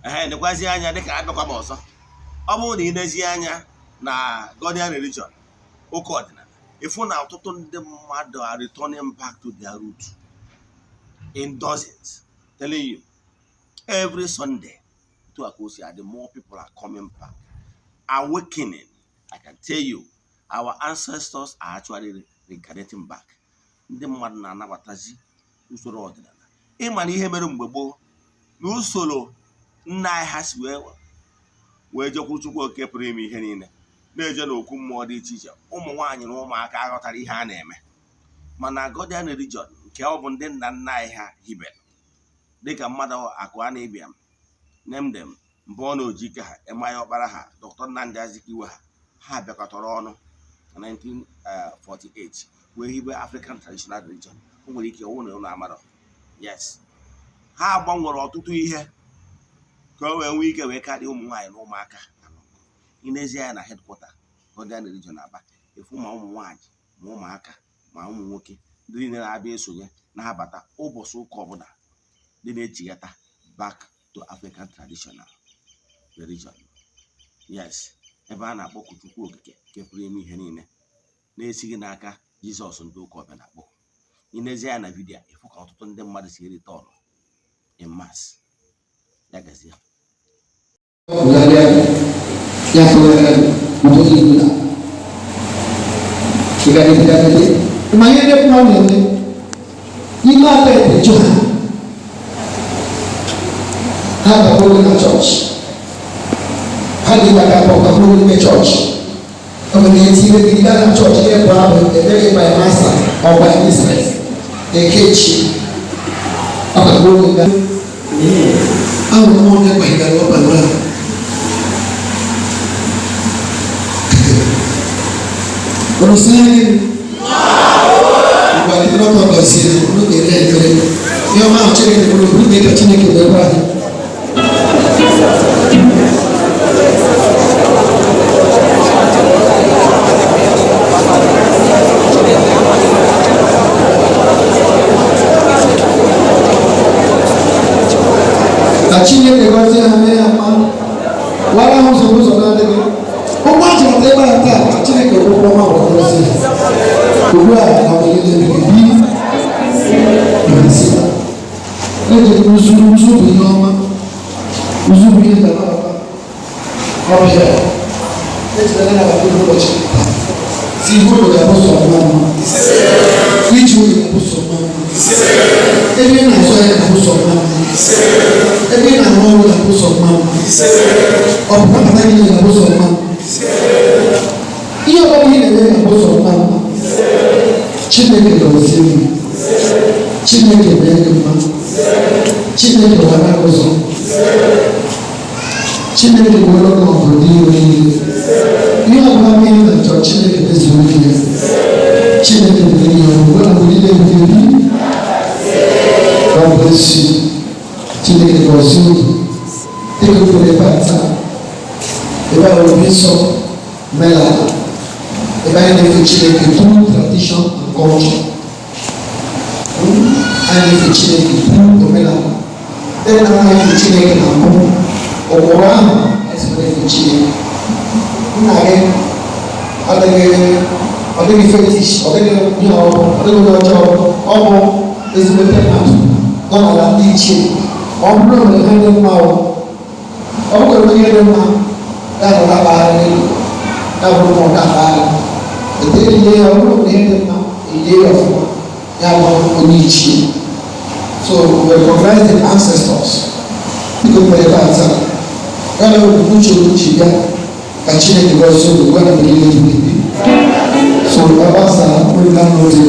nekwazi anya dịka abịakwa m ọzọ. Ọ bụrụ na ị nezie anya na Ghanaian religion ụka ọdịnala, ịfụ na ọtụtụ ndị mmadụ are returning back to their root in dozens. Telling you, every Sunday, the more people are coming back, awakening. I can tell you, our ancestors are actually reincarnating back. Ndị mmadụ na-anabatazi usoro ọdịnala. Ịma na ihe mere mgbe gboo na usoro nna anyị ha si wee jekwuru Chukwu Okike pụrụ ime ihe niile, na-eje n'okwu mmụọ dị iche iche. Ụmụ nwaanyị na ụmụaka aghọtara ihe a na-eme, mana Ghanaian religion nke ọ bụ ndị nna nna anyị ha hibere dịka mmadụ akụ a na-ebia name them mbụọ na ojike ha, Emaya Ọkpara ha, Dr. Nnamdi Azikiwe ha bịakọtara ọnụ na 1948 wee hibe African Traditional Religion. O nwere ike ọwụ na ụlọ amara. Yes, ha gbanwere ọtụtụ ihe ka o wee nwee ike wee karịa ụmụ nwaanyị na ụmụaka. Inezie ya na headquarter Ghanaian religion Aba, efu ma ụmụ nwaanyị ma ụmụaka ma ụmụ nwoke ndị niile na-abịa esonye na-abata ụbọchị ụka ọbụla dị na-echighata back to African Traditional Religion. Yes, ebe a na-akpọ Chukwu Okike nke pụrụ ime ihe niile na-esighị n'aka Jizọs ndị ụka ọbịa na-akpọ. Inezie ya na vidiyo efu ka ọtụtụ ndị mmadụ si erite ọnụ in mass. Ya gazie. Have a holy church. How do you have a holy church? I'm going to see the Ghana church here, brother, very by master or by mistress. They catch you. I'm going to go. I'm going to go and run. What is saying? But you don't know the sin. Look at it. Your mouth checking the group. Look at the body. Achille the gozi ame ama wala muso muso na dege o wa je te ba ta achille ke ko ma o gozi ko wa na o le de bi nsi e je musu bi no ma musu bi ta na o je e je na ba ko ko chi si ko lo ya so ma ni ju ni ko so ma e ni na so ya ko so ma every na one will put some man. Or papa ni na put some man. Iyo ba ni na put some man. Chineke do sini. Chineke be man. Chineke wa na ozo. Chineke go lo ko di we. Iyo ba mi na cho Chineke be sini. Chineke be ni o wa na ni le ni. God bless you. Chineke gozi take you for the party. Eba obiso mela. Eba ni Chineke through tradition and culture. And Chineke through mela. Then I Chineke na mo. Okoram is Chineke. Nage adege fetish, adege job, obo is better not la teaching. Ọbụrụ na ihe dị mma ọ bụrụ ihe dị mma ya na abalị ya bụrụ na abalị ete ihe ya bụrụ na ihe dị mma ihe ya ọfụma ya bụ onye ichie. So we recognize the ancestors biko mere bata ya na uche ya ka Chineke gozie obodo gwa na mmiri ebibi. So ebe a sara mmiri na n'oge